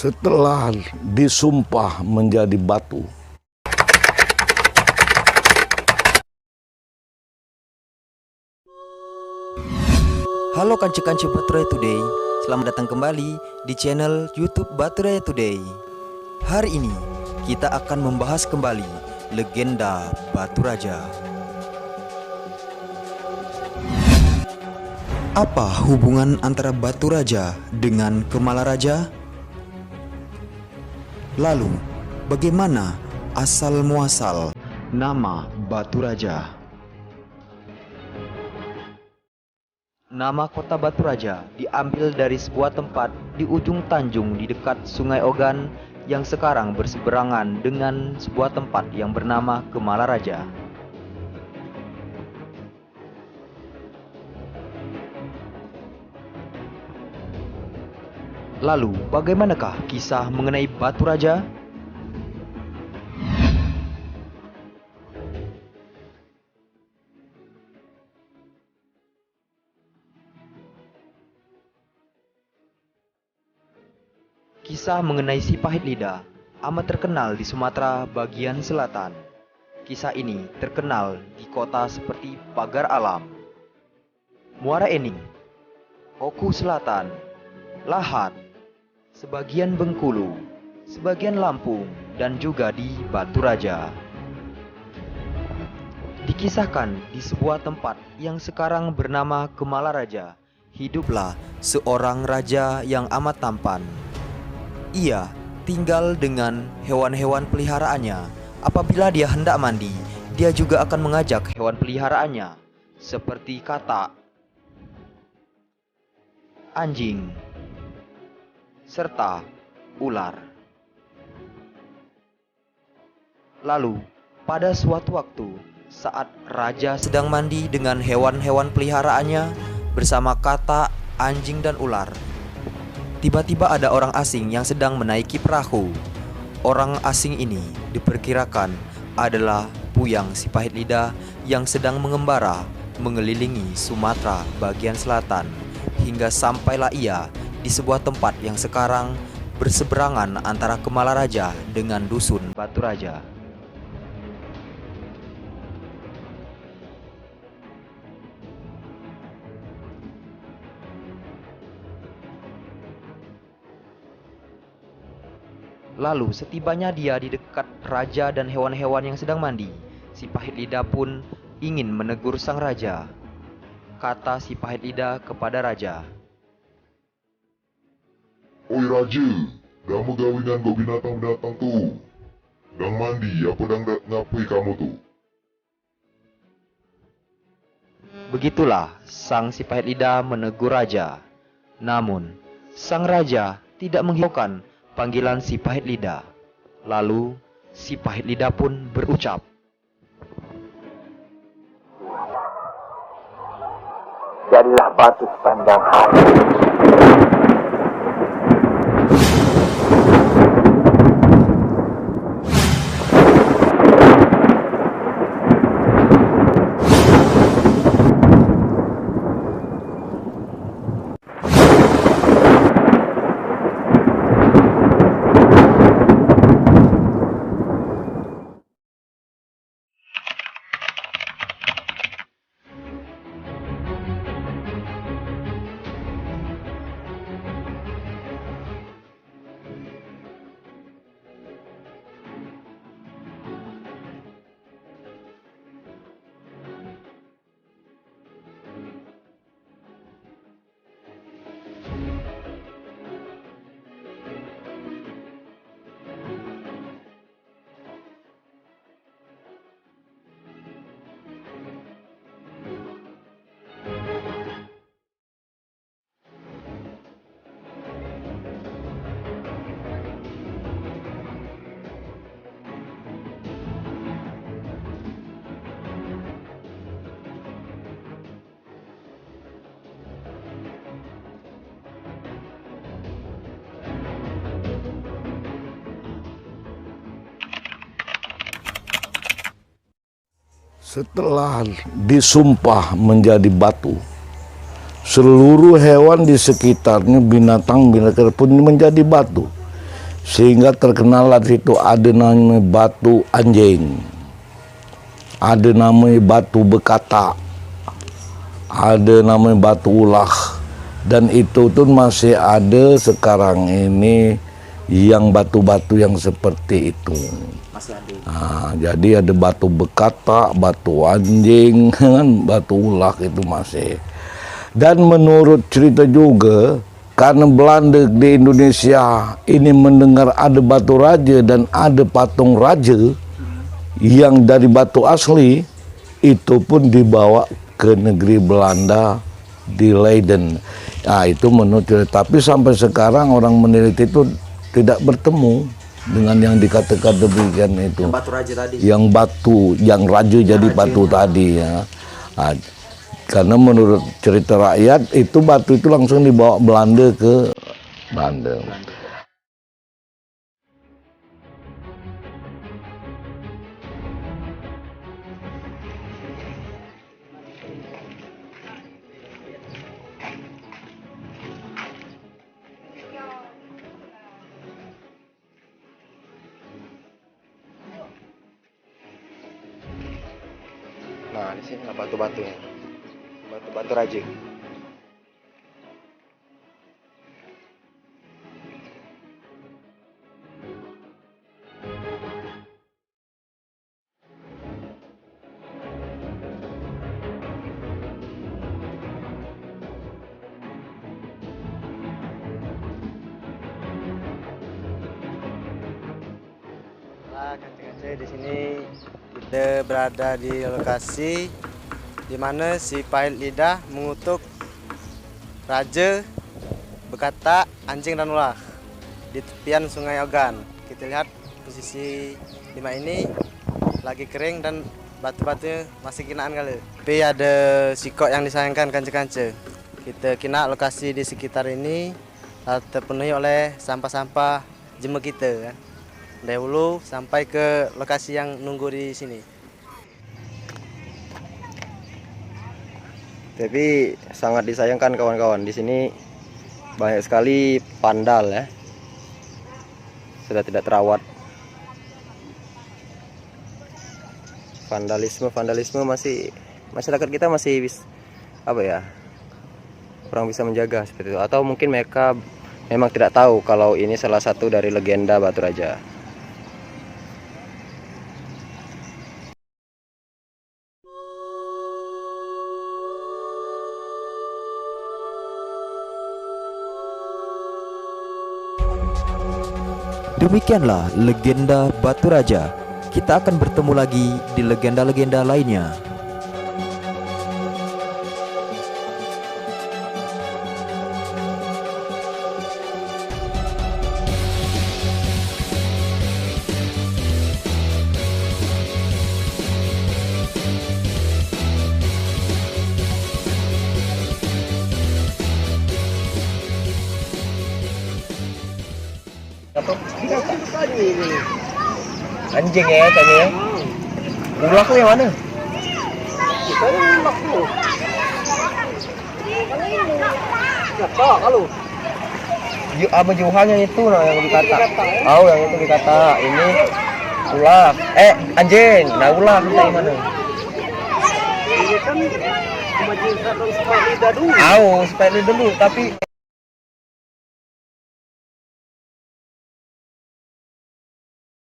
Setelah disumpah menjadi batu. Halo kanci-kanci Baturaya Today, selamat datang kembali di channel YouTube Baturaya Today. Hari ini kita akan membahas kembali legenda Batu Raja. Apa hubungan antara Batu Raja dengan Kemala Raja? Lalu, bagaimana asal muasal nama Batu Raja? Nama kota Batu Raja diambil dari sebuah tempat di ujung Tanjung di dekat Sungai Ogan yang sekarang berseberangan dengan sebuah tempat yang bernama Kemala Raja. Lalu, bagaimanakah kisah mengenai Batu Raja? Kisah mengenai si Pahit Lidah amat terkenal di Sumatera bagian selatan. Kisah ini terkenal di kota seperti Pagar Alam, Muara Enim, Oku Selatan, Lahat, sebagian Bengkulu, sebagian Lampung, dan juga di Batu Raja. Dikisahkan di sebuah tempat yang sekarang bernama Kemala Raja, hiduplah seorang raja yang amat tampan. Ia tinggal dengan hewan-hewan peliharaannya. Apabila dia hendak mandi, dia juga akan mengajak hewan peliharaannya seperti katak, anjing, serta ular. Lalu, pada suatu waktu, saat raja sedang mandi dengan hewan-hewan peliharaannya bersama katak, anjing, dan ular, tiba-tiba ada orang asing yang sedang menaiki perahu. Orang asing ini diperkirakan adalah Puyang si Pahit Lidah yang sedang mengembara mengelilingi Sumatera bagian selatan hingga sampailah ia di sebuah tempat yang sekarang berseberangan antara Kemala Raja dengan dusun Batu Raja. Lalu setibanya dia di dekat raja dan hewan-hewan yang sedang mandi, si Pahit Lidah pun ingin menegur sang raja. Kata si Pahit Lidah kepada raja, "Oi raja, dah megawingan go binatang-binatang tu. Dang mandi, apa dang ngapui kamu tu?" Begitulah sang si Pahit Lidah menegur raja. Namun, sang raja tidak menghiraukan panggilan si Pahit Lidah. Lalu, si Pahit Lidah pun berucap, "Jadilah batu sepanjang hari." Setelah disumpah menjadi batu, seluruh hewan di sekitarnya, binatang-binatang pun menjadi batu. Sehingga terkenal di situ ada namanya batu anjing, ada namanya batu bekata, ada namanya batu ulah, dan itu tuh masih ada sekarang ini yang batu-batu yang seperti itu. Masih ada. Nah, jadi ada batu bekata, batu anjing, kan batu ulah itu masih. Dan menurut cerita juga, karena Belanda di Indonesia ini mendengar ada batu raja dan ada patung raja yang dari batu asli, itu pun dibawa ke negeri Belanda di Leiden. Nah, itu menurut cerita. Tapi sampai sekarang orang meneliti itu tidak bertemu dengan yang dikatakan demikian itu. Yang batu raja tadi. Yang batu, yang raja jadi batu tadi ya. Nah, karena menurut cerita rakyat itu batu itu langsung dibawa Belanda ke Belanda. Nah, di sini lah batu-batunya. Batu-batu raja. Kancing-kancing di sini kita berada di lokasi di mana si Pahit Lidah mengutuk Raja Bekata, Anjing dan Ulah di tepian Sungai Ogan. Kita lihat posisi lima ini lagi kering dan batu-batunya masih kinaan kali. Tapi ada sikok yang disayangkan kancing-kancing. Kita kina lokasi di sekitar ini terpenuhi oleh sampah-sampah jema kita kan. Dari hulu sampai ke lokasi yang nunggu di sini. Tapi sangat disayangkan kawan-kawan, di sini banyak sekali pandal ya. Sudah tidak terawat. Vandalisme masih masyarakat kita masih kurang bisa menjaga seperti itu. Atau mungkin mereka memang tidak tahu kalau ini salah satu dari legenda Batu Raja. Demikianlah legenda Batu Raja. Kita akan bertemu lagi di legenda-legenda lainnya. Anjing ya tadi ya. Ulah yang mana? Juhan yang itu nah yang dikata. Oh, yang itu dikata. Ini ulah. Anjing. Nah, ulah dari mana? Ini kan cuma jinsat dan sepeda dulu. Sepeda dulu, tapi